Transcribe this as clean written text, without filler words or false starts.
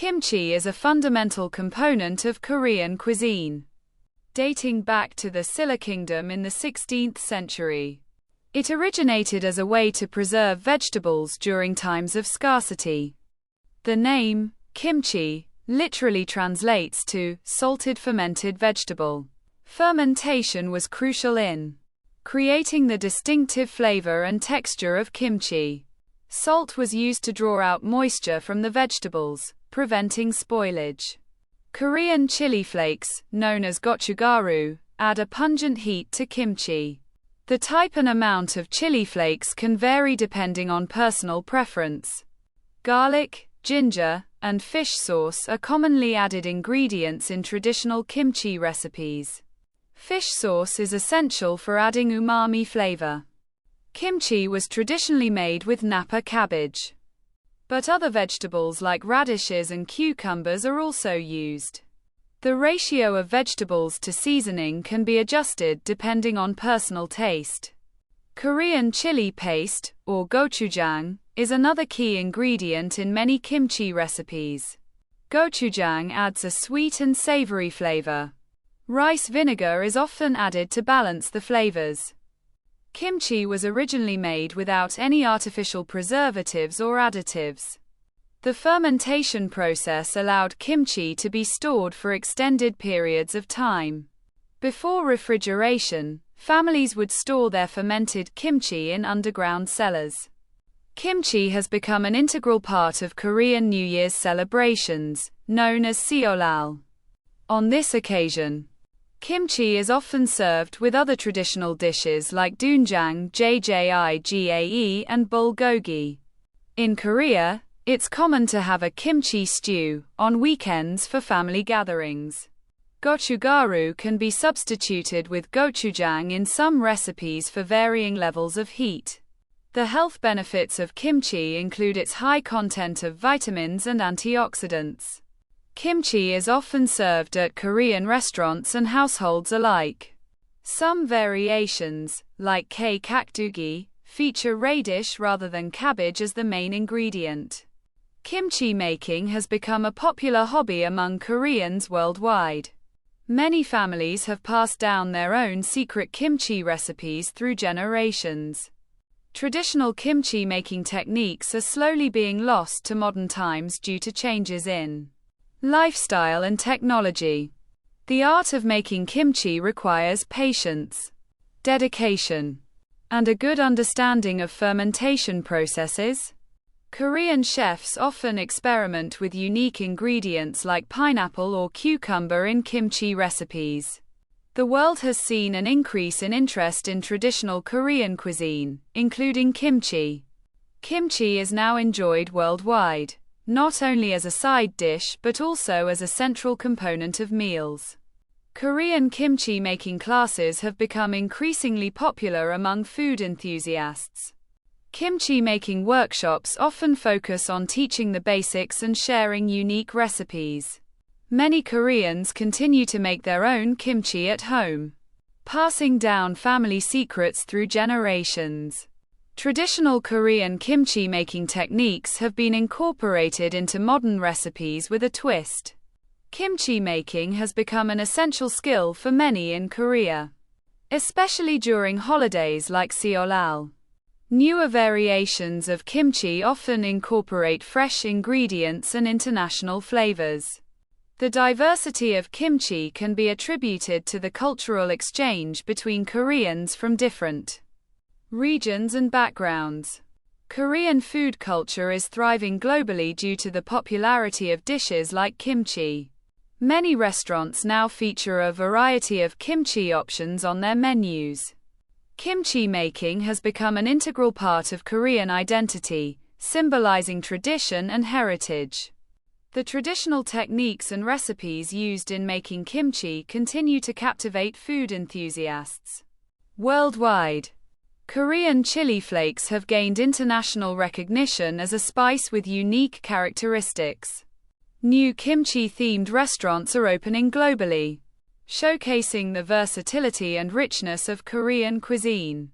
Kimchi is a fundamental component of Korean cuisine, dating back to the Silla Kingdom in the 16th century. It originated as a way to preserve vegetables during times of scarcity. The name, kimchi, literally translates to salted fermented vegetable. Fermentation was crucial in creating the distinctive flavor and texture of kimchi. Salt was used to draw out moisture from the vegetables, preventing spoilage. Korean chili flakes, known as Gochugaru, add a pungent heat to kimchi. The type and amount of chili flakes can vary depending on personal preference. Garlic, ginger, and fish sauce are commonly added ingredients in traditional kimchi recipes. Fish sauce is essential for adding umami flavor. Kimchi was traditionally made with napa cabbage, but other vegetables like radishes and cucumbers are also used. The ratio of vegetables to seasoning can be adjusted depending on personal taste. Korean chili paste, or gochujang, is another key ingredient in many kimchi recipes. Gochujang adds a sweet and savory flavor. Rice vinegar is often added to balance the flavors. Kimchi was originally made without any artificial preservatives or additives. The fermentation process allowed kimchi to be stored for extended periods of time. Before refrigeration, families would store their fermented kimchi in underground cellars. Kimchi has become an integral part of Korean New Year's celebrations, known as Seollal. On this occasion, kimchi is often served with other traditional dishes like doenjang, jjigae, and bulgogi. In Korea, it's common to have a kimchi stew on weekends for family gatherings. Gochugaru can be substituted with gochujang in some recipes for varying levels of heat. The health benefits of kimchi include its high content of vitamins and antioxidants. Kimchi is often served at Korean restaurants and households alike. Some variations, like kkakdugi, feature radish rather than cabbage as the main ingredient. Kimchi making has become a popular hobby among Koreans worldwide. Many families have passed down their own secret kimchi recipes through generations. Traditional kimchi making techniques are slowly being lost to modern times due to changes in lifestyle and technology. The art of making kimchi requires patience, dedication, and a good understanding of fermentation processes. Korean chefs often experiment with unique ingredients like pineapple or cucumber in kimchi recipes. The world has seen an increase in interest in traditional Korean cuisine, including kimchi. Kimchi is now enjoyed worldwide, not only as a side dish but also as a central component of meals. Korean kimchi making classes have become increasingly popular among food enthusiasts. Kimchi making workshops often focus on teaching the basics and sharing unique recipes. Many Koreans continue to make their own kimchi at home, passing down family secrets through generations. Traditional Korean kimchi making techniques have been incorporated into modern recipes with a twist. Kimchi making has become an essential skill for many in Korea, especially during holidays like Seollal. Newer variations of kimchi often incorporate fresh ingredients and international flavors. The diversity of kimchi can be attributed to the cultural exchange between Koreans from different regions and backgrounds. Korean food culture is thriving globally due to the popularity of dishes like kimchi. Many restaurants now feature a variety of kimchi options on their menus. Kimchi making has become an integral part of Korean identity, symbolizing tradition and heritage. The traditional techniques and recipes used in making kimchi continue to captivate food enthusiasts worldwide. Korean chili flakes have gained international recognition as a spice with unique characteristics. New kimchi-themed restaurants are opening globally, showcasing the versatility and richness of Korean cuisine.